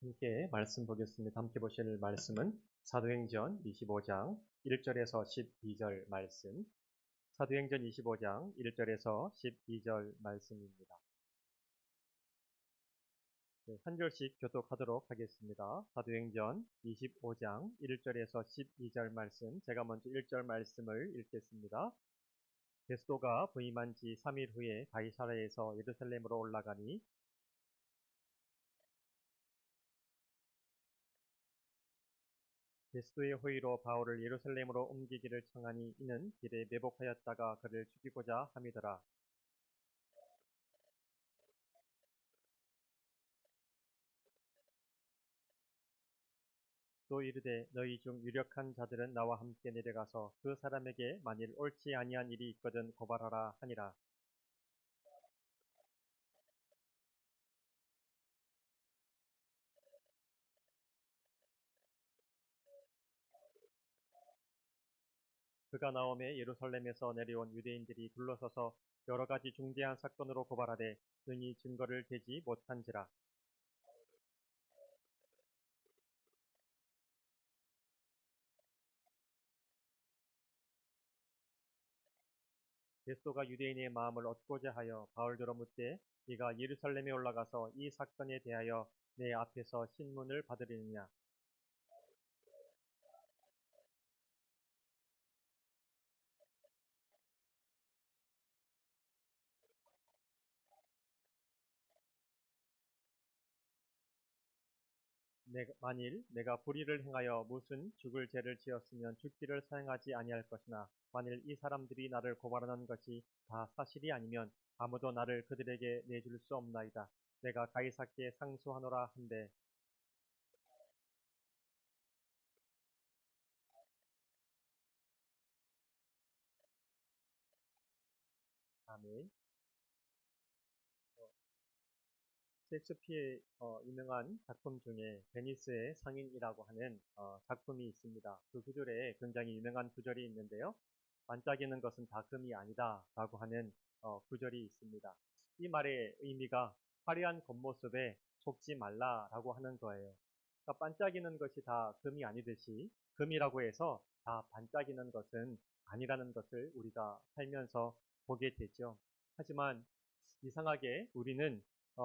함께 말씀 보겠습니다. 함께 보실 말씀은 사도행전 25장 1절에서 12절 말씀, 사도행전 25장 1절에서 12절 말씀입니다. 한 절씩 교독하도록 하겠습니다. 사도행전 25장 1절에서 12절 말씀, 제가 먼저 1절 말씀을 읽겠습니다. 베스도가 부임한 지 3일 후에 가이사랴에서 예루살렘으로 올라가니 베스도의 호의로 바울을 예루살렘으로 옮기기를 청하니 이는 길에 매복하였다가 그를 죽이고자 함이더라. 또 이르되 너희 중 유력한 자들은 나와 함께 내려가서 그 사람에게 만일 옳지 아니한 일이 있거든 고발하라 하니라. 그가 나오매 예루살렘에서 내려온 유대인들이 둘러서서 여러 가지 중대한 사건으로 고발하되 능히 증거를 대지 못한지라. 베스도가 유대인의 마음을 얻고자 하여 바울더러 묻되 네가 예루살렘에 올라가서 이 사건에 대하여 내 앞에서 신문을 받으리느냐. 만일 내가 불의를 행하여 무슨 죽을 죄를 지었으면 죽기를 사용하지 아니할 것이나 만일 이 사람들이 나를 고발하는 것이 다 사실이 아니면 아무도 나를 그들에게 내줄 수 없나이다. 내가 가이사께 상소하노라 한데. 아멘. 셰익스피어의 유명한 작품 중에 베니스의 상인이라고 하는 작품이 있습니다. 그 구절에 굉장히 유명한 구절이 있는데요. 반짝이는 것은 다 금이 아니다 라고 하는 구절이 있습니다. 이 말의 의미가 화려한 겉모습에 속지 말라라고 하는 거예요. 그러니까 반짝이는 것이 다 금이 아니듯이 금이라고 해서 다 반짝이는 것은 아니라는 것을 우리가 살면서 보게 되죠. 하지만 이상하게 우리는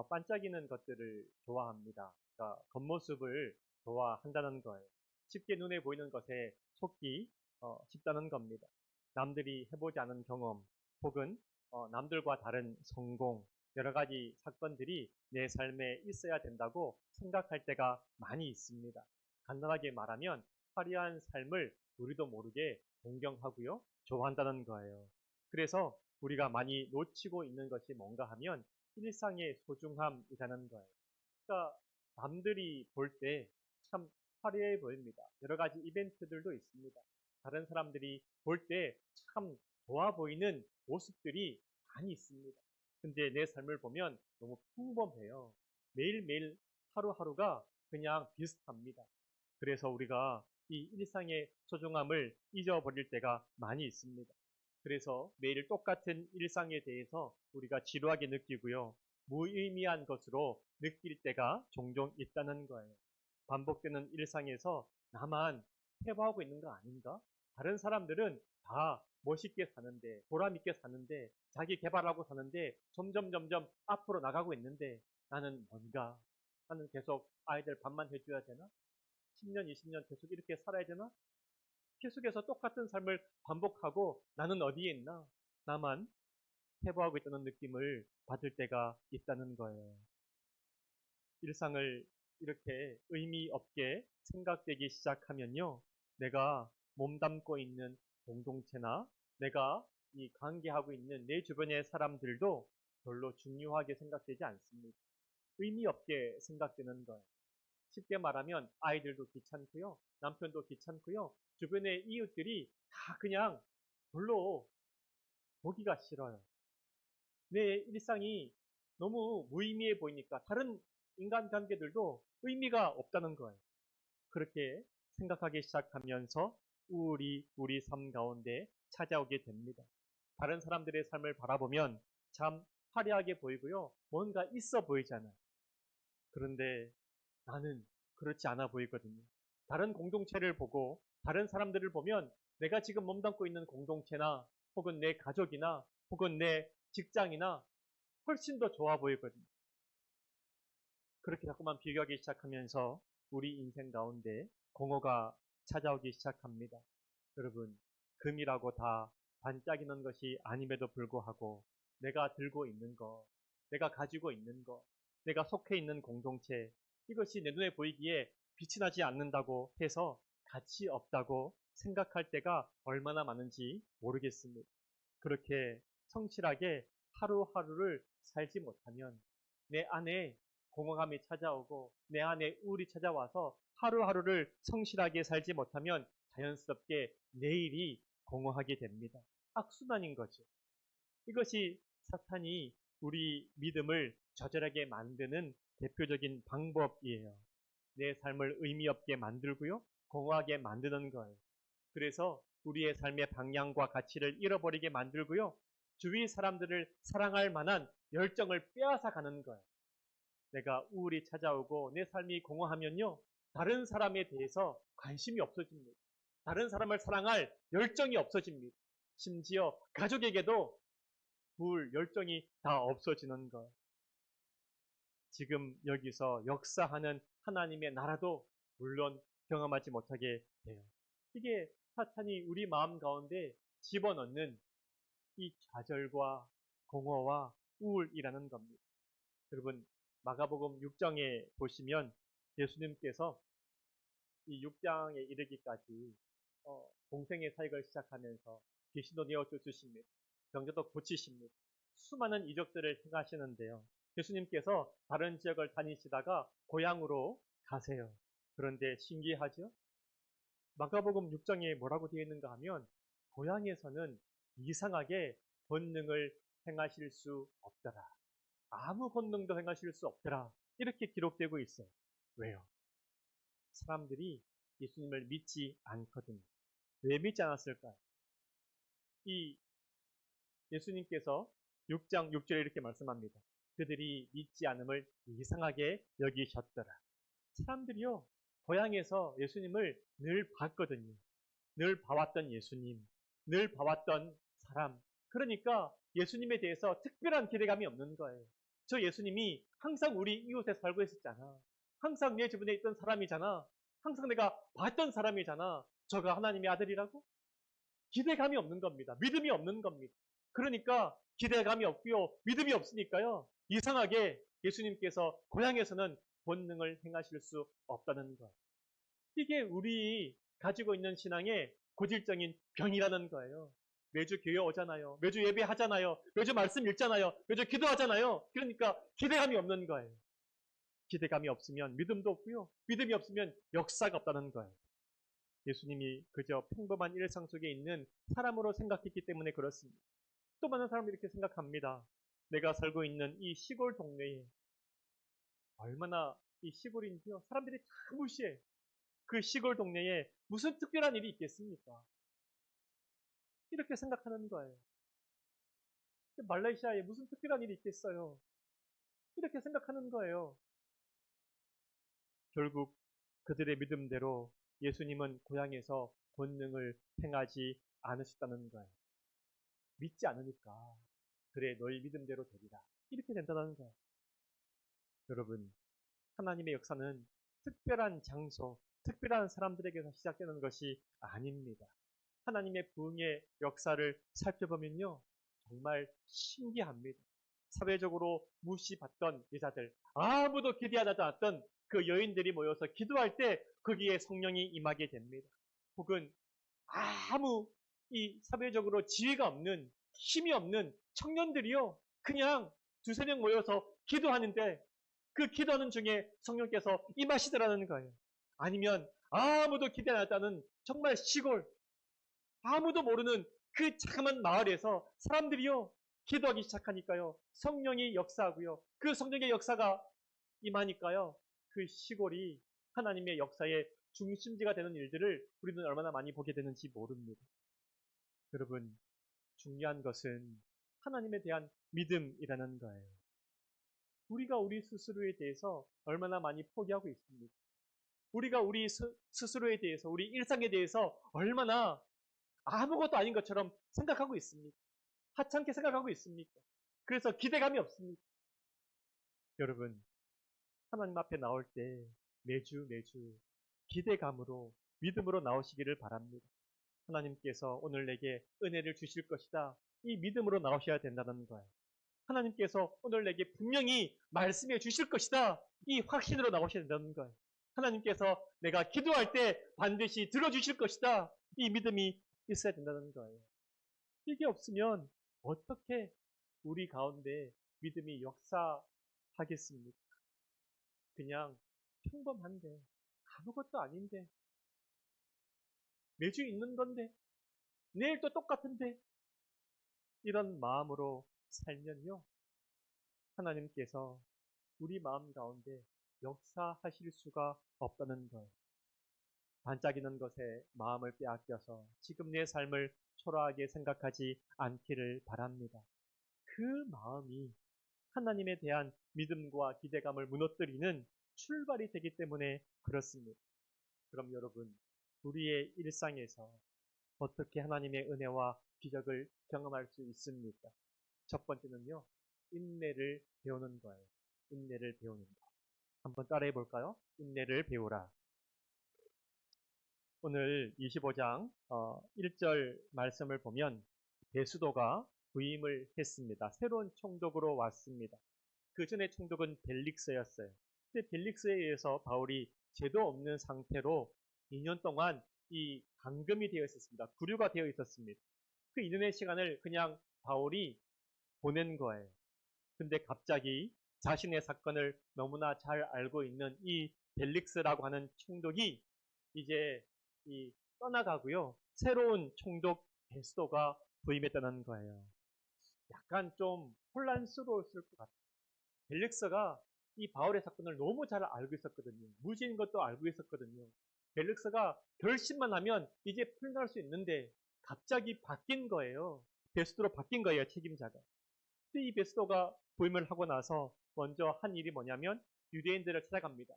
반짝이는 것들을 좋아합니다. 그러니까 겉모습을 좋아한다는 거예요. 쉽게 눈에 보이는 것에 속기 쉽다는 겁니다. 남들이 해보지 않은 경험 혹은 남들과 다른 성공, 여러 가지 사건들이 내 삶에 있어야 된다고 생각할 때가 많이 있습니다. 간단하게 말하면 화려한 삶을 우리도 모르게 동경하고요, 좋아한다는 거예요. 그래서 우리가 많이 놓치고 있는 것이 뭔가 하면 일상의 소중함이라는 거예요. 그러니까 남들이 볼 때 참 화려해 보입니다. 여러 가지 이벤트들도 있습니다. 다른 사람들이 볼 때 참 좋아 보이는 모습들이 많이 있습니다. 근데 내 삶을 보면 너무 평범해요. 매일매일 하루하루가 그냥 비슷합니다. 그래서 우리가 이 일상의 소중함을 잊어버릴 때가 많이 있습니다. 그래서 매일 똑같은 일상에 대해서 우리가 지루하게 느끼고요. 무의미한 것으로 느낄 때가 종종 있다는 거예요. 반복되는 일상에서 나만 해보하고 있는 거 아닌가? 다른 사람들은 다 멋있게 사는데, 보람있게 사는데, 자기 개발하고 사는데, 점점 앞으로 나가고 있는데, 나는 뭔가? 나는 계속 아이들 밥만 해줘야 되나? 10년, 20년 계속 이렇게 살아야 되나? 계속해서 똑같은 삶을 반복하고 나는 어디에 있나? 나만 해보하고 있다는 느낌을 받을 때가 있다는 거예요. 일상을 이렇게 의미 없게 생각되기 시작하면요. 내가 몸담고 있는 공동체나 내가 이 관계하고 있는 내 주변의 사람들도 별로 중요하게 생각되지 않습니다. 의미 없게 생각되는 거예요. 쉽게 말하면 아이들도 귀찮고요. 남편도 귀찮고요. 주변의 이웃들이 다 그냥 별로 보기가 싫어요. 내 일상이 너무 무의미해 보이니까 다른 인간관계들도 의미가 없다는 거예요. 그렇게 생각하기 시작하면서 우리 삶 가운데 찾아오게 됩니다. 다른 사람들의 삶을 바라보면 참 화려하게 보이고요. 뭔가 있어 보이잖아요. 그런데 나는 그렇지 않아 보이거든요. 다른 공동체를 보고 다른 사람들을 보면 내가 지금 몸담고 있는 공동체나 혹은 내 가족이나 혹은 내 직장이나 훨씬 더 좋아 보이거든요. 그렇게 자꾸만 비교하기 시작하면서 우리 인생 가운데 공허가 찾아오기 시작합니다. 여러분, 금이라고 다 반짝이는 것이 아님에도 불구하고 내가 들고 있는 것, 내가 가지고 있는 것, 내가 속해 있는 공동체, 이것이 내 눈에 보이기에 빛이 나지 않는다고 해서 가치 없다고 생각할 때가 얼마나 많은지 모르겠습니다. 그렇게 성실하게 하루하루를 살지 못하면 내 안에 공허감이 찾아오고 내 안에 우울이 찾아와서 하루하루를 성실하게 살지 못하면 자연스럽게 내일이 공허하게 됩니다. 악순환인 거죠. 이것이 사탄이 우리 믿음을 저절하게 만드는 대표적인 방법이에요. 내 삶을 의미 없게 만들고요. 공허하게 만드는 거예요. 그래서 우리의 삶의 방향과 가치를 잃어버리게 만들고요. 주위 사람들을 사랑할 만한 열정을 빼앗아 가는 거예요. 내가 우울이 찾아오고 내 삶이 공허하면요. 다른 사람에 대해서 관심이 없어집니다. 다른 사람을 사랑할 열정이 없어집니다. 심지어 가족에게도 부을 열정이 다 없어지는 것. 지금 여기서 역사하는 하나님의 나라도 물론 경험하지 못하게 돼요. 이게 사탄이 우리 마음 가운데 집어넣는 이 좌절과 공허와 우울이라는 겁니다. 여러분, 마가복음 6장에 보시면 예수님께서 이 6장에 이르기까지 공생의 사역을 시작하면서 귀신도 내어 쫓으십니다. 병자도 고치십니다. 수많은 이적들을 행하시는데요. 예수님께서 다른 지역을 다니시다가 고향으로 가세요. 그런데 신기하죠? 마가복음 6장에 뭐라고 되어 있는가 하면 고향에서는 이상하게 권능을 행하실 수 없더라. 아무 권능도 행하실 수 없더라. 이렇게 기록되고 있어요. 왜요? 사람들이 예수님을 믿지 않거든요. 왜 믿지 않았을까요? 이 예수님께서 6장 6절에 이렇게 말씀합니다. 그들이 믿지 않음을 이상하게 여기셨더라. 사람들이요, 고향에서 예수님을 늘 봤거든요. 늘 봐왔던 예수님, 늘 봐왔던 사람. 그러니까 예수님에 대해서 특별한 기대감이 없는 거예요. 저 예수님이 항상 우리 이웃에 살고 있었잖아. 항상 내 주변에 있던 사람이잖아. 항상 내가 봤던 사람이잖아. 저가 하나님의 아들이라고? 기대감이 없는 겁니다. 믿음이 없는 겁니다. 그러니까 기대감이 없고요. 믿음이 없으니까요. 이상하게 예수님께서 고향에서는 본능을 행하실 수 없다는 것. 이게 우리 가지고 있는 신앙의 고질적인 병이라는 거예요. 매주 교회 오잖아요. 매주 예배하잖아요. 매주 말씀 읽잖아요. 매주 기도하잖아요. 그러니까 기대감이 없는 거예요. 기대감이 없으면 믿음도 없고요. 믿음이 없으면 역사가 없다는 거예요. 예수님이 그저 평범한 일상 속에 있는 사람으로 생각했기 때문에 그렇습니다. 또 많은 사람들이 이렇게 생각합니다. 내가 살고 있는 이 시골 동네에 얼마나 이 시골인지요. 사람들이 다 무시해. 그 시골 동네에 무슨 특별한 일이 있겠습니까? 이렇게 생각하는 거예요. 말레이시아에 무슨 특별한 일이 있겠어요? 이렇게 생각하는 거예요. 결국 그들의 믿음대로 예수님은 고향에서 권능을 행하지 않으셨다는 거예요. 믿지 않으니까 그래 너희 믿음대로 되리라. 이렇게 된다는 거예요. 여러분, 하나님의 역사는 특별한 장소, 특별한 사람들에게서 시작되는 것이 아닙니다. 하나님의 부흥의 역사를 살펴보면요. 정말 신기합니다. 사회적으로 무시받던 여자들, 아무도 기대하지 않았던 그 여인들이 모여서 기도할 때 거기에 성령이 임하게 됩니다. 혹은 아무 이 사회적으로 지위가 없는, 힘이 없는 청년들이요. 그냥 두세 명 모여서 기도하는데 그 기도하는 중에 성령께서 임하시더라는 거예요. 아니면 아무도 기대 안 했다는 정말 시골, 아무도 모르는 그 자그만 마을에서 사람들이요. 기도하기 시작하니까요. 성령이 역사하고요. 그 성령의 역사가 임하니까요. 그 시골이 하나님의 역사의 중심지가 되는 일들을 우리는 얼마나 많이 보게 되는지 모릅니다. 여러분, 중요한 것은 하나님에 대한 믿음이라는 거예요. 우리가 우리 스스로에 대해서 얼마나 많이 포기하고 있습니까? 우리가 우리 스스로에 대해서, 우리 일상에 대해서 얼마나 아무것도 아닌 것처럼 생각하고 있습니까? 하찮게 생각하고 있습니까? 그래서 기대감이 없습니까? 여러분, 하나님 앞에 나올 때 매주 기대감으로, 믿음으로 나오시기를 바랍니다. 하나님께서 오늘 내게 은혜를 주실 것이다. 이 믿음으로 나오셔야 된다는 거예요. 하나님께서 오늘 내게 분명히 말씀해 주실 것이다. 이 확신으로 나오셔야 된다는 거예요. 하나님께서 내가 기도할 때 반드시 들어주실 것이다. 이 믿음이 있어야 된다는 거예요. 이게 없으면 어떻게 우리 가운데 믿음이 역사하겠습니까? 그냥 평범한데, 아무것도 아닌데, 매주 있는 건데, 내일 또 똑같은데, 이런 마음으로 살면요, 하나님께서 우리 마음 가운데 역사하실 수가 없다는 거예요. 반짝이는 것에 마음을 빼앗겨서 지금 내 삶을 초라하게 생각하지 않기를 바랍니다. 그 마음이 하나님에 대한 믿음과 기대감을 무너뜨리는 출발이 되기 때문에 그렇습니다. 그럼 여러분, 우리의 일상에서 어떻게 하나님의 은혜와 기적을 경험할 수 있습니까? 첫 번째는요, 인내를 배우는 거예요. 인내를 배우는 거. 한번 따라해 볼까요? 인내를 배우라. 오늘 25장 1절 말씀을 보면 베수도가 부임을 했습니다. 새로운 총독으로 왔습니다. 그 전에 총독은 벨릭스였어요. 근데 벨릭스에 의해서 바울이 죄도 없는 상태로 2년 동안 이 감금이 되어 있었습니다. 구류가 되어 있었습니다. 그 2년의 시간을 그냥 바울이 보낸 거예요. 근데 갑자기 자신의 사건을 너무나 잘 알고 있는 이 벨릭스라고 하는 총독이 이제 떠나가고요. 새로운 총독 베스도가 부임했다는 거예요. 약간 좀 혼란스러웠을 것 같아요. 벨릭스가 이 바울의 사건을 너무 잘 알고 있었거든요. 무지인 것도 알고 있었거든요. 벨릭스가 결심만 하면 이제 풀날 수 있는데 갑자기 바뀐 거예요. 베스도로 바뀐 거예요, 책임자가. 근데 이 베스도가 부임을 하고 나서 먼저 한 일이 뭐냐면 유대인들을 찾아갑니다.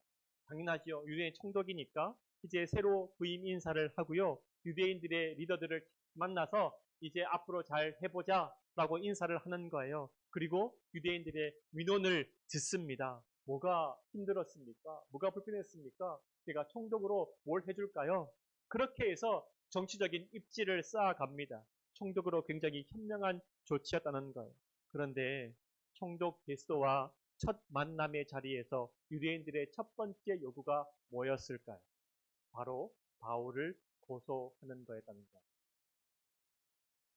당연하죠. 유대인 총독이니까 이제 새로 부임 인사를 하고요. 유대인들의 리더들을 만나서 이제 앞으로 잘 해보자 라고 인사를 하는 거예요. 그리고 유대인들의 민원을 듣습니다. 뭐가 힘들었습니까? 뭐가 불편했습니까? 제가 총독으로 뭘 해줄까요? 그렇게 해서 정치적인 입지를 쌓아갑니다. 총독으로 굉장히 현명한 조치였다는 거예요. 그런데 총독 베스도와 첫 만남의 자리에서 유대인들의 첫 번째 요구가 뭐였을까요? 바로 바울을 고소하는 거였다는 거예요.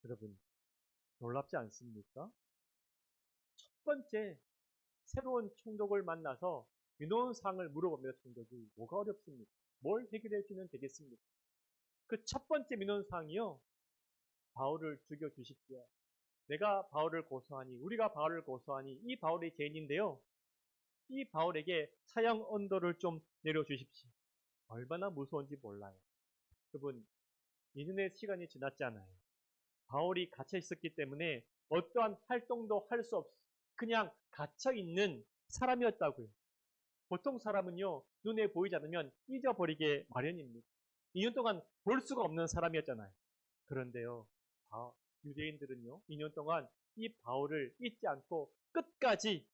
여러분, 놀랍지 않습니까? 첫 번째 새로운 총독을 만나서 민원사항을 물어봅니다. 총독이 뭐가 어렵습니까? 뭘 해결해 주면 되겠습니까? 그 첫 번째 민원사항이요, 바울을 죽여주십시오. 내가 바울을 고소하니, 우리가 바울을 고소하니 이 바울이 죄인인데요, 이 바울에게 사형 언도를 좀 내려주십시오. 얼마나 무서운지 몰라요. 여러분, 2년의 시간이 지났잖아요. 바울이 갇혀 있었기 때문에 어떠한 활동도 할 수 없어, 그냥 갇혀 있는 사람이었다고요. 보통 사람은요, 눈에 보이지 않으면 잊어버리게 마련입니다. 2년 동안 볼 수가 없는 사람이었잖아요. 그런데요, 유대인들은요, 2년 동안 이 바울을 잊지 않고 끝까지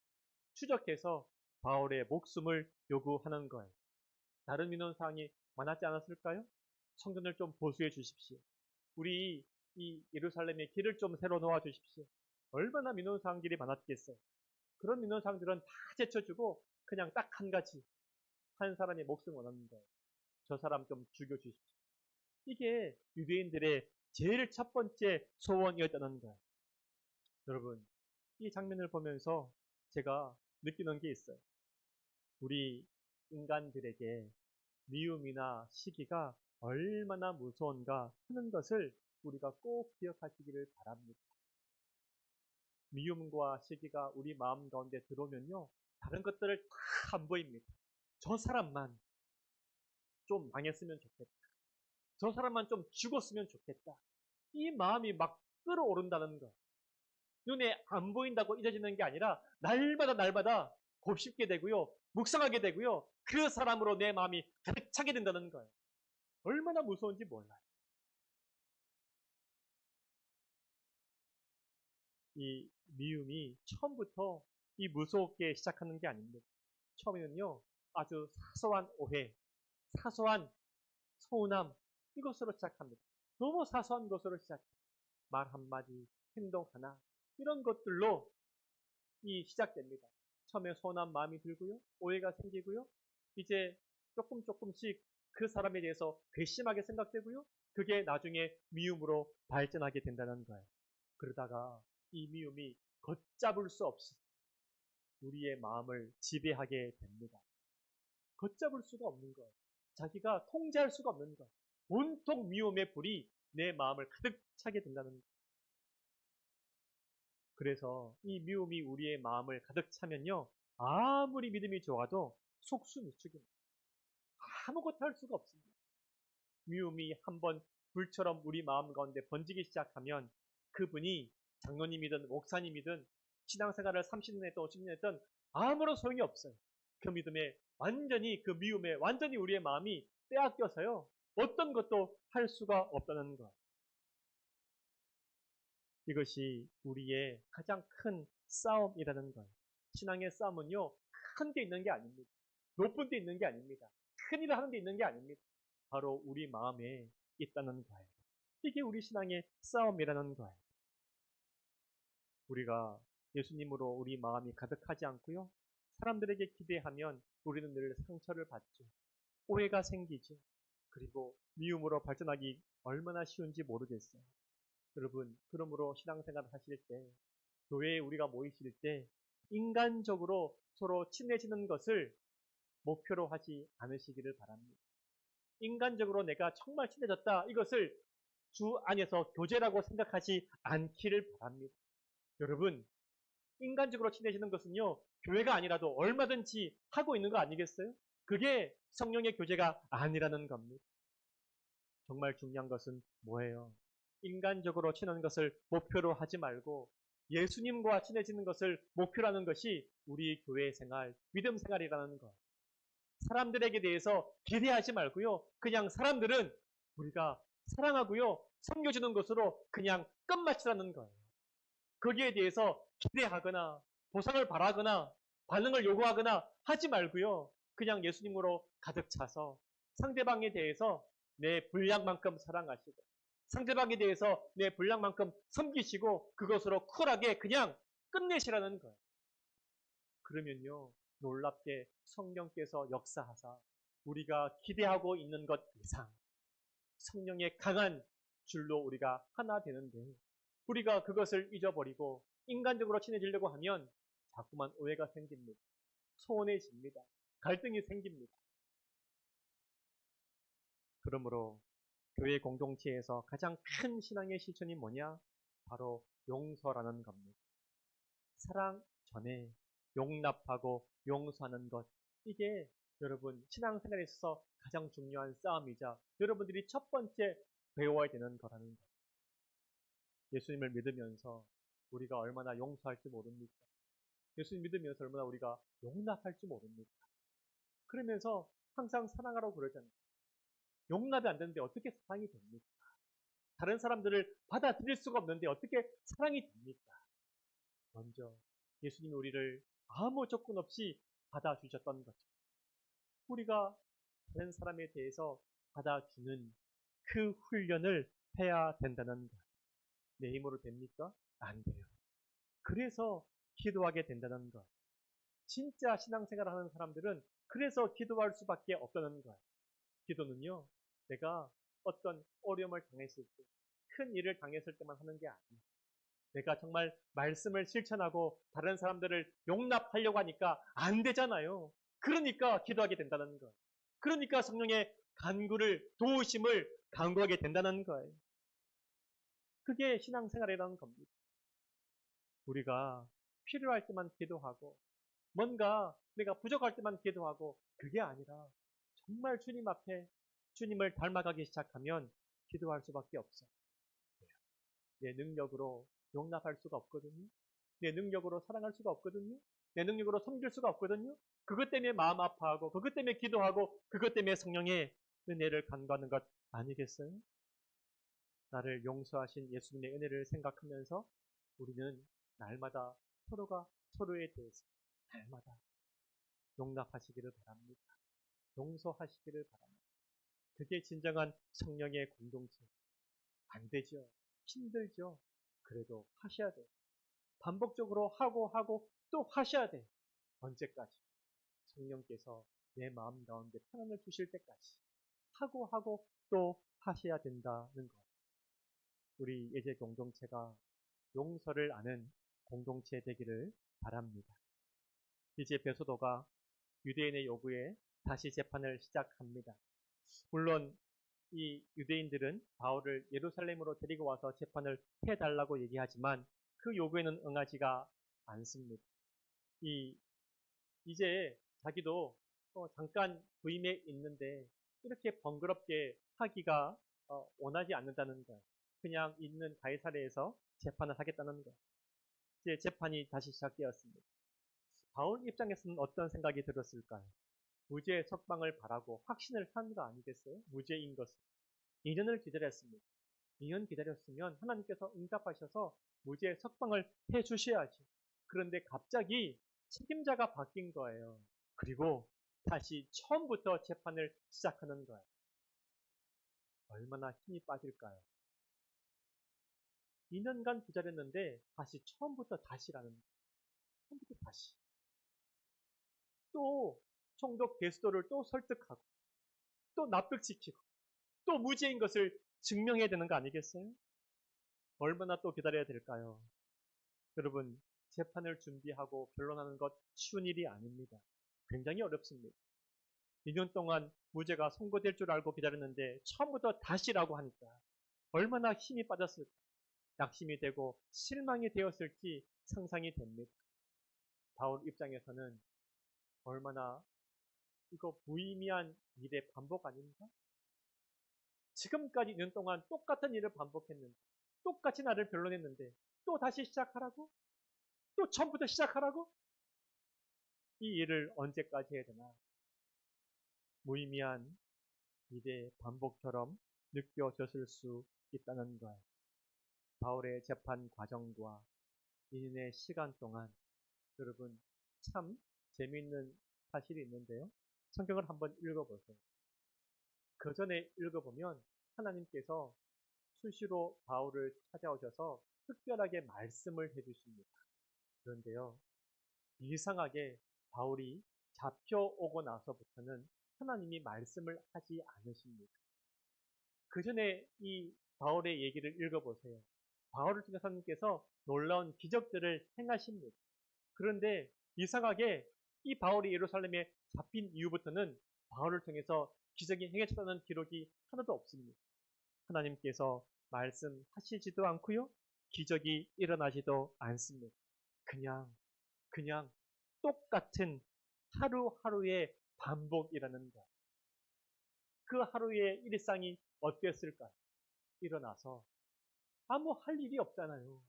추적해서 바울의 목숨을 요구하는 거예요. 다른 민원사항이 많았지 않았을까요? 성전을 좀 보수해 주십시오. 우리 이 예루살렘의 길을 좀 새로 놓아 주십시오. 얼마나 민원사항들이 많았겠어요. 그런 민원사항들은 다 제쳐주고 그냥 딱 한 가지, 한 사람의 목숨을 원하는 거예요. 저 사람 좀 죽여주십시오. 이게 유대인들의 제일 첫 번째 소원이었다는 거예요. 여러분, 이 장면을 보면서 제가 느끼는 게 있어요. 우리 인간들에게 미움이나 시기가 얼마나 무서운가 하는 것을 우리가 꼭 기억하시기를 바랍니다. 미움과 시기가 우리 마음 가운데 들어오면요, 다른 것들을 다 안 보입니다. 저 사람만 좀 망했으면 좋겠다. 저 사람만 좀 죽었으면 좋겠다. 이 마음이 막 끌어오른다는 거. 눈에 안 보인다고 잊어지는 게 아니라 날마다 곱씹게 되고요. 묵상하게 되고요. 그 사람으로 내 마음이 가득 차게 된다는 거예요. 얼마나 무서운지 몰라요. 이 미움이 처음부터 이 무섭게 시작하는 게 아닙니다. 처음에는요, 아주 사소한 오해, 사소한 서운함, 이것으로 시작합니다. 너무 사소한 것으로 시작해요. 말 한마디, 행동 하나, 이런 것들로 시작됩니다. 처음에 서운한 마음이 들고요, 오해가 생기고요, 이제 조금씩 그 사람에 대해서 괘씸하게 생각되고요, 그게 나중에 미움으로 발전하게 된다는 거예요. 그러다가 이 미움이 걷잡을 수 없이 우리의 마음을 지배하게 됩니다. 걷잡을 수가 없는 거예요. 자기가 통제할 수가 없는 거예요. 온통 미움의 불이 내 마음을 가득 차게 된다는 거예요. 그래서 이 미움이 우리의 마음을 가득 차면요, 아무리 믿음이 좋아도 속수무책입니다. 아무것도 할 수가 없습니다. 미움이 한번 불처럼 우리 마음 가운데 번지기 시작하면 그분이 장로님이든 목사님이든 신앙생활을 30년 했던 50년 했던 아무런 소용이 없어요. 그 믿음에 완전히, 그 미움에 완전히 우리의 마음이 빼앗겨서요, 어떤 것도 할 수가 없다는 것. 이것이 우리의 가장 큰 싸움이라는 거예요. 신앙의 싸움은요, 큰 데 있는 게 아닙니다. 높은 데 있는 게 아닙니다. 큰 일을 하는 데 있는 게 아닙니다. 바로 우리 마음에 있다는 거예요. 이게 우리 신앙의 싸움이라는 거예요. 우리가 예수님으로 우리 마음이 가득하지 않고요, 사람들에게 기대하면 우리는 늘 상처를 받죠. 오해가 생기죠. 그리고 미움으로 발전하기 얼마나 쉬운지 모르겠어요. 여러분, 그러므로 신앙생활을 하실 때, 교회에 우리가 모이실 때 인간적으로 서로 친해지는 것을 목표로 하지 않으시기를 바랍니다. 인간적으로 내가 정말 친해졌다, 이것을 주 안에서 교제라고 생각하지 않기를 바랍니다. 여러분, 인간적으로 친해지는 것은요, 교회가 아니라도 얼마든지 하고 있는 거 아니겠어요? 그게 성령의 교제가 아니라는 겁니다. 정말 중요한 것은 뭐예요? 인간적으로 친한 것을 목표로 하지 말고 예수님과 친해지는 것을 목표로 하는 것이 우리 교회 생활, 믿음 생활이라는 것. 사람들에게 대해서 기대하지 말고요, 그냥 사람들은 우리가 사랑하고요, 섬겨주는 것으로 그냥 끝마치라는 거예요. 거기에 대해서 기대하거나 보상을 바라거나 반응을 요구하거나 하지 말고요, 그냥 예수님으로 가득 차서 상대방에 대해서 내 분량만큼 사랑하시고 상대방에 대해서 내 분량만큼 섬기시고 그것으로 쿨하게 그냥 끝내시라는 거예요. 그러면요, 놀랍게 성령께서 역사하사 우리가 기대하고 있는 것 이상 성령의 강한 줄로 우리가 하나 되는데, 우리가 그것을 잊어버리고 인간적으로 친해지려고 하면 자꾸만 오해가 생깁니다. 소원해집니다. 갈등이 생깁니다. 그러므로 교회 공동체에서 가장 큰 신앙의 실천이 뭐냐? 바로 용서라는 겁니다. 사랑 전에 용납하고 용서하는 것, 이게 여러분 신앙생활에 있어서 가장 중요한 싸움이자 여러분들이 첫 번째 배워야 되는 거라는 것. 예수님을 믿으면서 우리가 얼마나 용서할지 모릅니까? 예수님 믿으면서 얼마나 우리가 용납할지 모릅니까? 그러면서 항상 사랑하라고 그러잖아요. 용납이 안 되는데 어떻게 사랑이 됩니까? 다른 사람들을 받아들일 수가 없는데 어떻게 사랑이 됩니까? 먼저 예수님이 우리를 아무 조건 없이 받아주셨던 거죠. 우리가 다른 사람에 대해서 받아주는 그 훈련을 해야 된다는 것. 내 힘으로 됩니까? 안 돼요. 그래서 기도하게 된다는 것. 진짜 신앙생활을 하는 사람들은 그래서 기도할 수밖에 없다는 거예요. 기도는요, 내가 어떤 어려움을 당했을 때, 큰 일을 당했을 때만 하는 게 아니에요. 내가 정말 말씀을 실천하고 다른 사람들을 용납하려고 하니까 안 되잖아요. 그러니까 기도하게 된다는 거예요. 그러니까 성령의 간구를, 도우심을 간구하게 된다는 거예요. 그게 신앙생활이라는 겁니다. 우리가 필요할 때만 기도하고 뭔가 내가 부족할 때만 기도하고 그게 아니라 정말 주님 앞에 주님을 닮아가기 시작하면 기도할 수밖에 없어요. 내 능력으로 용납할 수가 없거든요. 내 능력으로 사랑할 수가 없거든요. 내 능력으로 섬길 수가 없거든요. 그것 때문에 마음 아파하고 그것 때문에 기도하고 그것 때문에 성령의 은혜를 간구하는 것 아니겠어요? 나를 용서하신 예수님의 은혜를 생각하면서 우리는 날마다 서로가 서로에 대해서 날마다 용납하시기를 바랍니다. 용서하시기를 바랍니다. 그게 진정한 성령의 공동체. 안 되죠. 힘들죠. 그래도 하셔야 돼요. 반복적으로 하고 또 하셔야 돼요. 언제까지? 성령께서 내 마음 가운데 평안을 주실 때까지 하고 또 하셔야 된다는 것. 우리 예배 공동체가 용서를 아는 공동체 되기를 바랍니다. 이제 베소도가 유대인의 요구에 다시 재판을 시작합니다. 물론 이 유대인들은 바울을 예루살렘으로 데리고 와서 재판을 해달라고 얘기하지만 그 요구에는 응하지가 않습니다. 이제 자기도 잠깐 부임에 있는데 이렇게 번거롭게 하기가 원하지 않는다는 거예요. 그냥 있는 가이사랴에서 재판을 하겠다는 거예요. 이제 재판이 다시 시작되었습니다. 바울 입장에서는 어떤 생각이 들었을까요? 무죄 석방을 바라고 확신을 한 거 아니겠어요? 무죄인 것을. 2년을 기다렸습니다. 2년 기다렸으면 하나님께서 응답하셔서 무죄 석방을 해 주셔야죠. 그런데 갑자기 책임자가 바뀐 거예요. 그리고 다시 처음부터 재판을 시작하는 거예요. 얼마나 힘이 빠질까요? 2년간 기다렸는데 다시 처음부터 다시라는 거예요. 처음부터 다시. 또 총독 베스도를 또 설득하고 또 납득시키고 또 무죄인 것을 증명해야 되는 거 아니겠어요? 얼마나 또 기다려야 될까요? 여러분, 재판을 준비하고 변론하는 것 쉬운 일이 아닙니다. 굉장히 어렵습니다. 2년 동안 무죄가 선고될 줄 알고 기다렸는데 처음부터 다시라고 하니까 얼마나 힘이 빠졌을까? 낙심이 되고 실망이 되었을지 상상이 됩니다. 바울 입장에서는 얼마나 이거 무의미한 일의 반복 아닙니까? 지금까지 2년 동안 똑같은 일을 반복했는데 똑같이 나를 변론했는데 또 다시 시작하라고? 또 처음부터 시작하라고? 이 일을 언제까지 해야 되나? 무의미한 일의 반복처럼 느껴졌을 수 있다는 것. 바울의 재판 과정과 2년의 시간 동안 여러분 참 재미있는 사실이 있는데요. 성경을 한번 읽어보세요. 그 전에 읽어보면 하나님께서 수시로 바울을 찾아오셔서 특별하게 말씀을 해주십니다. 그런데요, 이상하게 바울이 잡혀오고 나서부터는 하나님이 말씀을 하지 않으십니다. 그 전에 이 바울의 얘기를 읽어보세요. 바울을 통해서 하나님께서 놀라운 기적들을 행하십니다. 그런데 이상하게 이 바울이 예루살렘에 잡힌 이후부터는 바울을 통해서 기적이 행해졌다는 기록이 하나도 없습니다. 하나님께서 말씀하시지도 않고요. 기적이 일어나지도 않습니다. 그냥 똑같은 하루하루의 반복이라는 것. 그 하루의 일상이 어땠을까? 일어나서 아무 할 일이 없잖아요.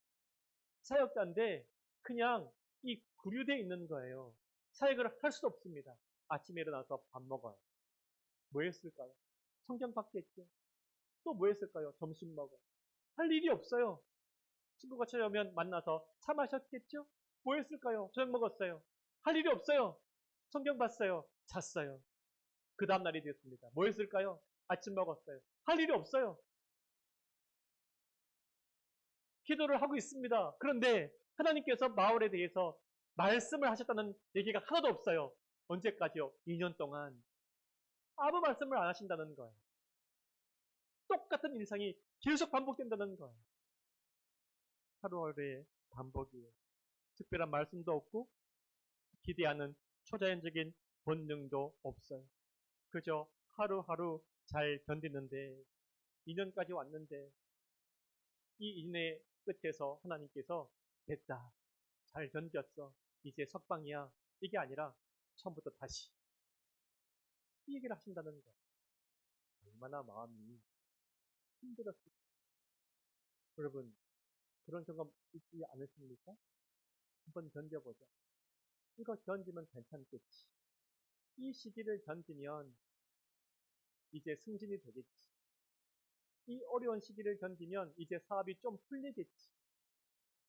사역자인데 그냥 이 구류되어 있는 거예요. 사역을 할 수 없습니다. 아침에 일어나서 밥 먹어요. 뭐 했을까요? 성경 받겠죠. 또 뭐 했을까요? 점심 먹어요. 할 일이 없어요. 친구가 찾아오면 만나서 차 마셨겠죠? 뭐 했을까요? 저녁 먹었어요. 할 일이 없어요. 성경 봤어요. 잤어요. 그 다음날이 되었습니다. 뭐 했을까요? 아침 먹었어요. 할 일이 없어요. 기도를 하고 있습니다. 그런데 하나님께서 바울에 대해서 말씀을 하셨다는 얘기가 하나도 없어요. 언제까지요? 2년 동안 아무 말씀을 안 하신다는 거예요. 똑같은 일상이 계속 반복된다는 거예요. 하루하루의 반복이에요. 특별한 말씀도 없고 기대하는 초자연적인 본능도 없어요. 그저 하루하루 잘 견디는데 2년까지 왔는데 이 2년의 끝에서 하나님께서 됐다. 잘 견뎠어. 이제 석방이야. 이게 아니라 처음부터 다시 이 얘기를 하신다는 거. 얼마나 마음이 힘들었을까. 여러분 그런 경험 있지 않으십니까? 한번 견뎌보자. 이거 견디면 괜찮겠지. 이 시기를 견디면 이제 승진이 되겠지. 이 어려운 시기를 견디면 이제 사업이 좀 풀리겠지.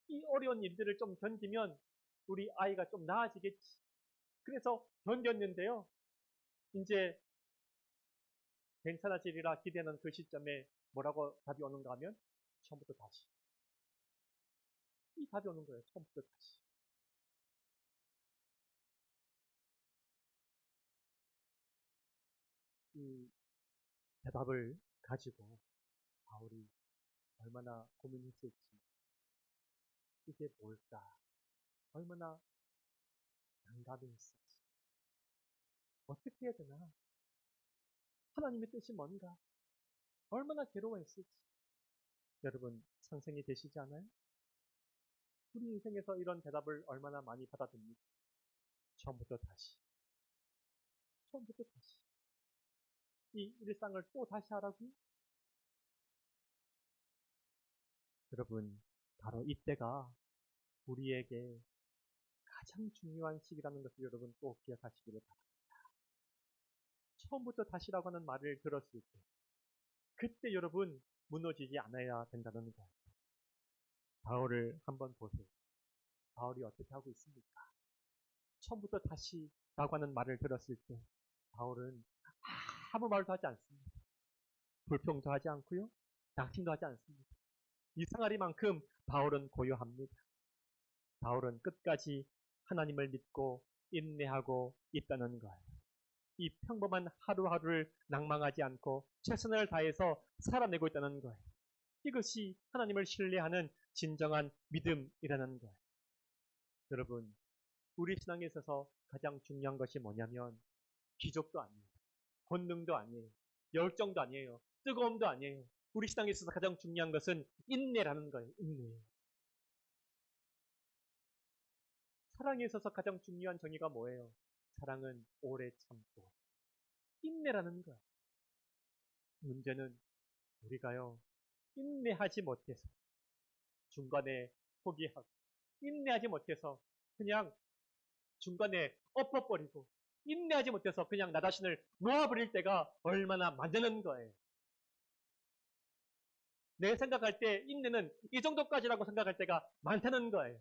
이 어려운 일들을 좀 견디면 우리 아이가 좀 나아지겠지. 그래서 견뎠는데요. 이제 괜찮아지리라 기대는 그 시점에 뭐라고 답이 오는가 하면 처음부터 다시. 이 답이 오는 거예요. 처음부터 다시. 이 대답을 가지고 바울이 얼마나 고민했을지, 이게 뭘까? 얼마나 난감했을지, 어떻게 해야 되나? 하나님의 뜻이 뭔가? 얼마나 괴로워했을지. 여러분, 상생이 되시지 않아요? 우리 인생에서 이런 대답을 얼마나 많이 받아듭니까? 처음부터 다시. 처음부터 다시. 이 일상을 또 다시 하라고요? 여러분, 바로 이때가 우리에게 가장 중요한 시기라는 것을 여러분 꼭 기억하시기를 바랍니다. 처음부터 다시라고 하는 말을 들었을 때, 그때 여러분 무너지지 않아야 된다는 거예요. 바울을 한번 보세요. 바울이 어떻게 하고 있습니까? 처음부터 다시라고 하는 말을 들었을 때 바울은 아무 말도 하지 않습니다. 불평도 하지 않고요. 낙심도 하지 않습니다. 이상하리만큼 바울은 고요합니다. 바울은 끝까지 하나님을 믿고 인내하고 있다는 거예요. 이 평범한 하루하루를 낭망하지 않고 최선을 다해서 살아내고 있다는 거예요. 이것이 하나님을 신뢰하는 진정한 믿음이라는 거예요. 여러분, 우리 신앙에 있어서 가장 중요한 것이 뭐냐면 기적도 아니에요. 권능도 아니에요. 열정도 아니에요. 뜨거움도 아니에요. 우리 신앙에 있어서 가장 중요한 것은 인내라는 거예요. 인내. 사랑에 있어서 가장 중요한 정의가 뭐예요? 사랑은 오래 참고 인내라는 거예요. 문제는 우리가요, 인내하지 못해서 중간에 포기하고 인내하지 못해서 그냥 중간에 엎어버리고 인내하지 못해서 그냥 나 자신을 놓아버릴 때가 얼마나 많다는 거예요. 내 생각할 때 인내는 이 정도까지라고 생각할 때가 많다는 거예요.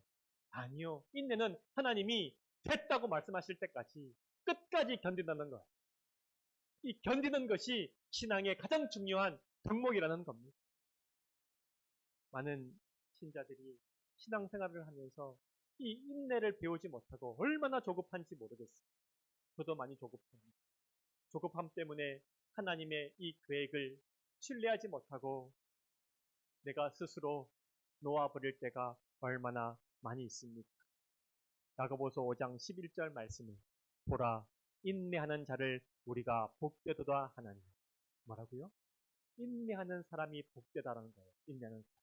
아니요. 인내는 하나님이 됐다고 말씀하실 때까지 끝까지 견딘다는 거예요. 이 견디는 것이 신앙의 가장 중요한 덕목이라는 겁니다. 많은 신자들이 신앙생활을 하면서 이 인내를 배우지 못하고 얼마나 조급한지 모르겠어요. 저도 많이 조급합니다. 조급함 때문에 하나님의 이 계획을 신뢰하지 못하고 내가 스스로 놓아버릴 때가 얼마나 많이 있습니까? 야고보서 5장 11절 말씀에 보라 인내하는 자를 우리가 복되도다 하나니 뭐라고요? 인내하는 사람이 복되다라는 거예요. 인내하는 사람.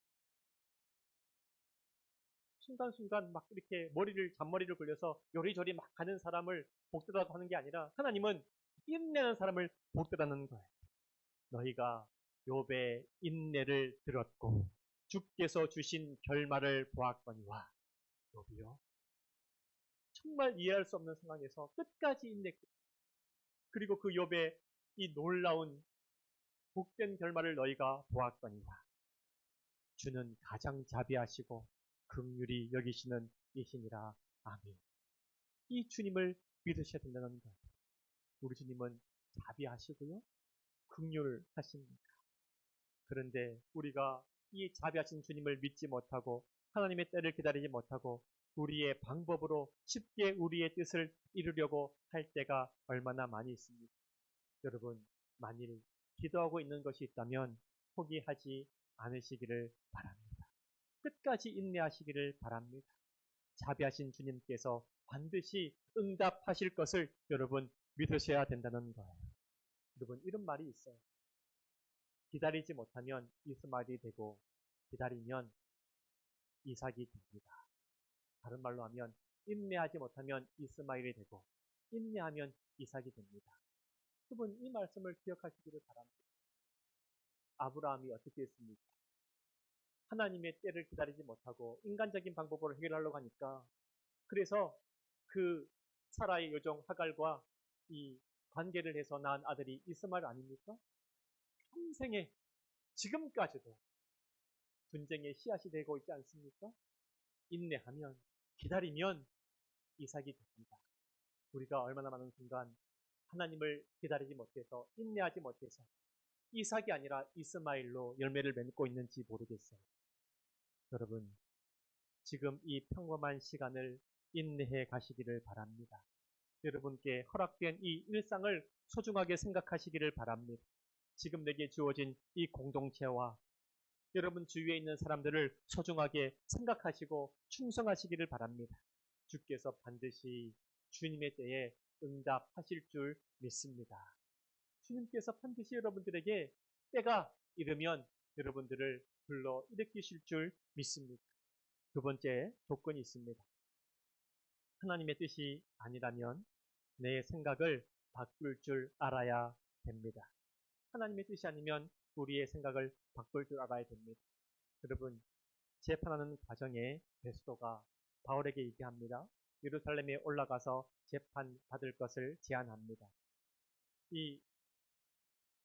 순간순간 막 이렇게 잔머리를 굴려서 요리조리 막 가는 사람을 복되다고 하는 게 아니라 하나님은 인내하는 사람을 복되다는 거예요. 너희가 욥의 인내를 들었고 주께서 주신 결말을 보았거니와 욥이요. 정말 이해할 수 없는 상황에서 끝까지 인내했고 그리고 그 욥의 이 놀라운 복된 결말을 너희가 보았거니와 주는 가장 자비하시고 긍휼히 여기시는 이시니라. 아멘. 이 주님을 믿으셔야 된다는 거예요. 우리 주님은 자비하시고요. 긍휼하십니다. 그런데 우리가 이 자비하신 주님을 믿지 못하고 하나님의 때를 기다리지 못하고 우리의 방법으로 쉽게 우리의 뜻을 이루려고 할 때가 얼마나 많이 있습니까? 여러분, 만일 기도하고 있는 것이 있다면 포기하지 않으시기를 바랍니다. 끝까지 인내하시기를 바랍니다. 자비하신 주님께서 반드시 응답하실 것을 여러분 믿으셔야 된다는 거예요. 여러분, 이런 말이 있어요. 기다리지 못하면 이스마엘이 되고 기다리면 이삭이 됩니다. 다른 말로 하면 인내하지 못하면 이스마엘이 되고 인내하면 이삭이 됩니다. 여러분 이 말씀을 기억하시기를 바랍니다. 아브라함이 어떻게 했습니까? 하나님의 때를 기다리지 못하고 인간적인 방법으로 해결하려고 하니까 그래서 그 사라의 여종 하갈과 이 관계를 해서 낳은 아들이 이스마엘 아닙니까? 평생에 지금까지도 분쟁의 씨앗이 되고 있지 않습니까? 인내하면, 기다리면 이삭이 됩니다. 우리가 얼마나 많은 순간 하나님을 기다리지 못해서, 인내하지 못해서 이삭이 아니라 이스마엘로 열매를 맺고 있는지 모르겠어요. 여러분, 지금 이 평범한 시간을 인내해 가시기를 바랍니다. 여러분께 허락된 이 일상을 소중하게 생각하시기를 바랍니다. 지금 내게 주어진 이 공동체와 여러분 주위에 있는 사람들을 소중하게 생각하시고 충성하시기를 바랍니다. 주께서 반드시 주님의 때에 응답하실 줄 믿습니다. 주님께서 반드시 여러분들에게 때가 이르면 여러분들을 불러 일으키실 줄 믿습니다. 두 번째 조건이 있습니다. 하나님의 뜻이 아니라면 내 생각을 바꿀 줄 알아야 됩니다. 하나님의 뜻이 아니면 우리의 생각을 바꿀 줄 알아야 됩니다. 여러분, 재판하는 과정에 베스도가 바울에게 얘기합니다. 예루살렘에 올라가서 재판 받을 것을 제안합니다. 이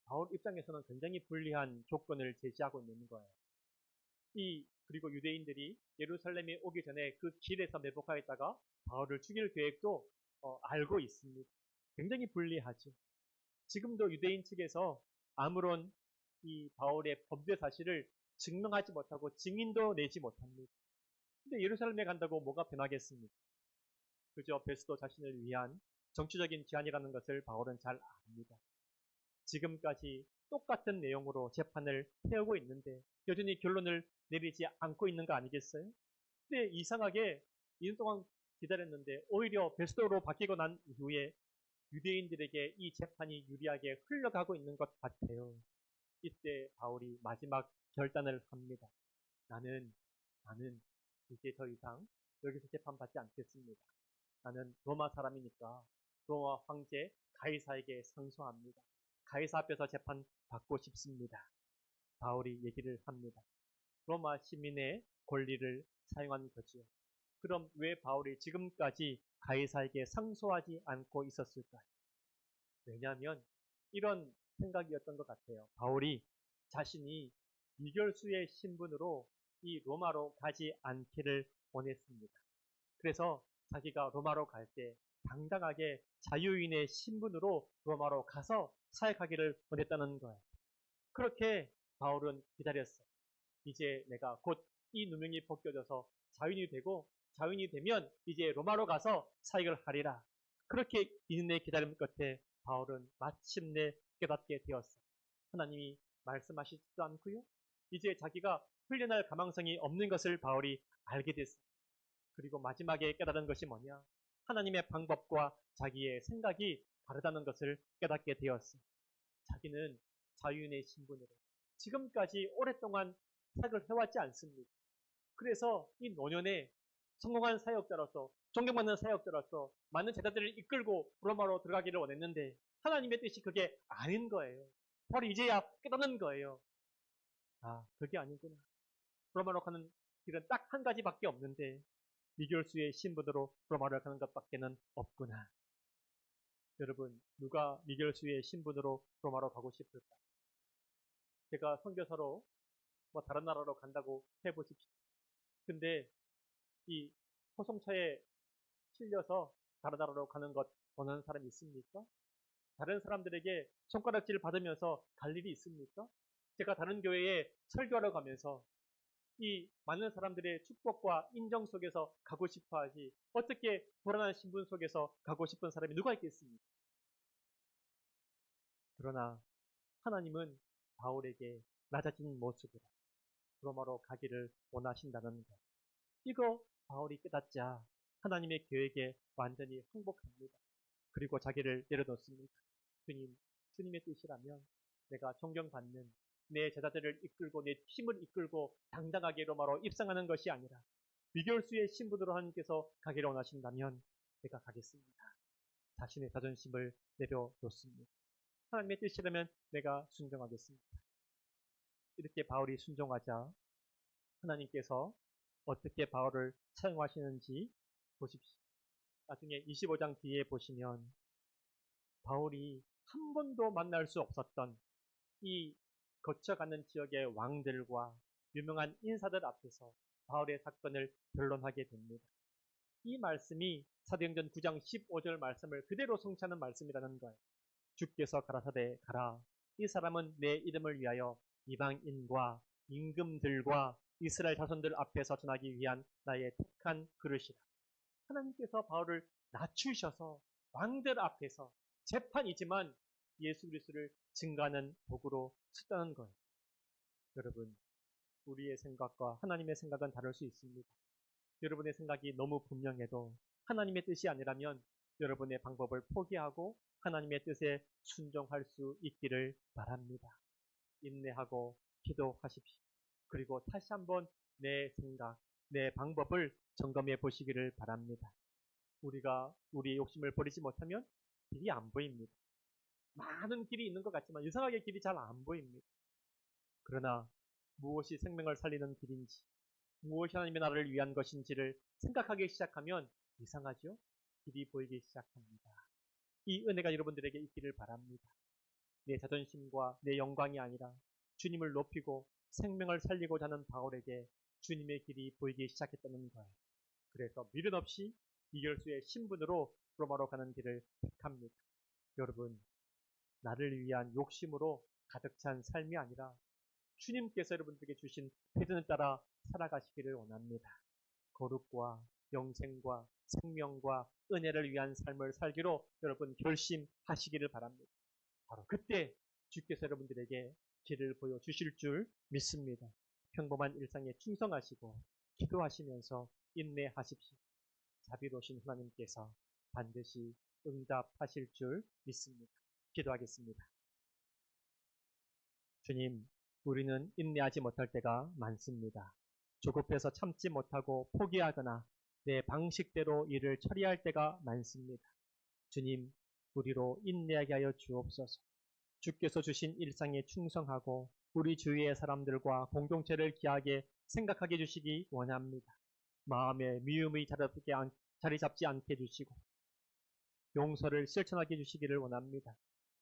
바울 입장에서는 굉장히 불리한 조건을 제시하고 있는 거예요. 그리고 유대인들이 예루살렘에 오기 전에 그 길에서 매복하였다가 바울을 죽일 계획도 알고 있습니다. 굉장히 불리하죠. 지금도 유대인 측에서 아무런 이 바울의 범죄 사실을 증명하지 못하고 증인도 내지 못합니다. 근데 예루살렘에 간다고 뭐가 변하겠습니까? 그저 베스도 자신을 위한 정치적인 제안이라는 것을 바울은 잘 압니다. 지금까지 똑같은 내용으로 재판을 해오고 있는데 여전히 결론을 내리지 않고 있는 거 아니겠어요? 근데 이상하게 2년 동안 기다렸는데 오히려 베스도로 바뀌고 난 이후에 유대인들에게 이 재판이 유리하게 흘러가고 있는 것 같아요. 이때 바울이 마지막 결단을 합니다. 나는 이제 더 이상 여기서 재판받지 않겠습니다. 나는 로마 사람이니까 로마 황제 가이사에게 상소합니다. 가이사 앞에서 재판받고 싶습니다. 바울이 얘기를 합니다. 로마 시민의 권리를 사용한 거지요. 그럼 왜 바울이 지금까지 가이사에게 상소하지 않고 있었을까요? 왜냐하면 이런 생각이었던 것 같아요. 바울이 자신이 이결수의 신분으로 이 로마로 가지 않기를 원했습니다. 그래서 자기가 로마로 갈 때 당당하게 자유인의 신분으로 로마로 가서 사역하기를 원했다는 거예요. 그렇게 바울은 기다렸어요. 이제 내가 곧 이 누명이 벗겨져서 자유인이 되고 자유인이 되면 이제 로마로 가서 사역을 하리라. 그렇게 인내 기다림 끝에 바울은 마침내 깨닫게 되었어요. 하나님이 말씀하시지도 않고요. 이제 자기가 풀려날 가망성이 없는 것을 바울이 알게 됐어요. 그리고 마지막에 깨달은 것이 뭐냐? 하나님의 방법과 자기의 생각이 다르다는 것을 깨닫게 되었어요. 자기는 자유인의 신분으로 지금까지 오랫동안 사역을 해왔지 않습니다. 그래서 이 노년에 성공한 사역자로서 존경받는 사역자로서 많은 제자들을 이끌고 로마로 들어가기를 원했는데 하나님의 뜻이 그게 아닌 거예요. 바로 이제야 깨닫는 거예요. 아, 그게 아니구나. 로마로 가는 길은 딱 한 가지밖에 없는데 미결수의 신분으로 로마로 가는 것밖에는 없구나. 여러분, 누가 미결수의 신분으로 로마로 가고 싶을까? 제가 선교사로 뭐 다른 나라로 간다고 해보십시오. 근데 이 호송차에 실려서 다른 나라로 가는 것 원하는 사람이 있습니까? 다른 사람들에게 손가락질 받으면서 갈 일이 있습니까? 제가 다른 교회에 설교하러 가면서 이 많은 사람들의 축복과 인정 속에서 가고 싶어 하지 어떻게 불안한 신분 속에서 가고 싶은 사람이 누가 있겠습니까? 그러나 하나님은 바울에게 낮아진 모습으로 로마로 가기를 원하신다는 것. 이거 바울이 깨닫자 하나님의 계획에 완전히 항복합니다. 그리고 자기를 내려놓습니다. 주님의 뜻이라면 내가 존경받는 내 제자들을 이끌고 내 팀을 이끌고 당당하게 로마로 입성하는 것이 아니라 미결수의 신분으로 하나님께서 가기를 원하신다면 내가 가겠습니다. 자신의 자존심을 내려놓습니다. 하나님의 뜻이라면 내가 순종하겠습니다. 이렇게 바울이 순종하자 하나님께서 어떻게 바울을 사용하시는지 보십시오. 나중에 25장 뒤에 보시면 바울이 한 번도 만날 수 없었던 이 거쳐가는 지역의 왕들과 유명한 인사들 앞에서 바울의 사건을 변론하게 됩니다. 이 말씀이 사도행전 9장 15절 말씀을 그대로 성취하는 말씀이라는 거예요. 주께서 가라사대 가라. 이 사람은 내 이름을 위하여 이방인과 임금들과 이스라엘 자손들 앞에서 전하기 위한 나의 택한 그릇이다. 하나님께서 바울을 낮추셔서 왕들 앞에서 재판이지만 예수 그리스도를 증거하는 도구로 쓰다는 거예요. 여러분, 우리의 생각과 하나님의 생각은 다를 수 있습니다. 여러분의 생각이 너무 분명해도 하나님의 뜻이 아니라면 여러분의 방법을 포기하고 하나님의 뜻에 순종할 수 있기를 바랍니다. 인내하고 기도하십시오. 그리고 다시 한번 내 생각, 내 방법을 점검해 보시기를 바랍니다. 우리가 우리의 욕심을 버리지 못하면 길이 안 보입니다. 많은 길이 있는 것 같지만 이상하게 길이 잘 안 보입니다. 그러나 무엇이 생명을 살리는 길인지, 무엇이 하나님의 나라를 위한 것인지를 생각하기 시작하면 이상하죠? 길이 보이기 시작합니다. 이 은혜가 여러분들에게 있기를 바랍니다. 내 자존심과 내 영광이 아니라 주님을 높이고 생명을 살리고자 하는 바울에게 주님의 길이 보이기 시작했다는 거예요. 그래서 미련 없이 이결수의 신분으로 로마로 가는 길을 택합니다. 여러분, 나를 위한 욕심으로 가득 찬 삶이 아니라 주님께서 여러분들에게 주신 패전을 따라 살아가시기를 원합니다. 거룩과 영생과 생명과 은혜를 위한 삶을 살기로 여러분 결심하시기를 바랍니다. 바로 그때 주께서 여러분들에게 길을 보여주실 줄 믿습니다. 평범한 일상에 충성하시고 기도하시면서 인내하십시오. 자비로우신 하나님께서 반드시 응답하실 줄 믿습니다. 기도하겠습니다. 주님, 우리는 인내하지 못할 때가 많습니다. 조급해서 참지 못하고 포기하거나 내 방식대로 일을 처리할 때가 많습니다. 주님, 우리로 인내하게 하여 주옵소서. 주께서 주신 일상에 충성하고 우리 주위의 사람들과 공동체를 귀하게 생각하게 해주시기 원합니다. 마음에 미움이 자리 잡지 않게 해주시고 용서를 실천하게 해주시기를 원합니다.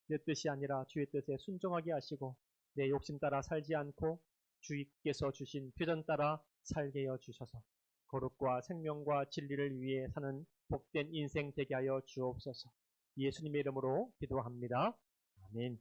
내 뜻이 아니라 주의 뜻에 순종하게 하시고 내 욕심 따라 살지 않고 주께서 주신 표전 따라 살게 하여 주셔서 거룩과 생명과 진리를 위해 사는 복된 인생 되게 하여 주옵소서. 예수님의 이름으로 기도합니다. 아멘.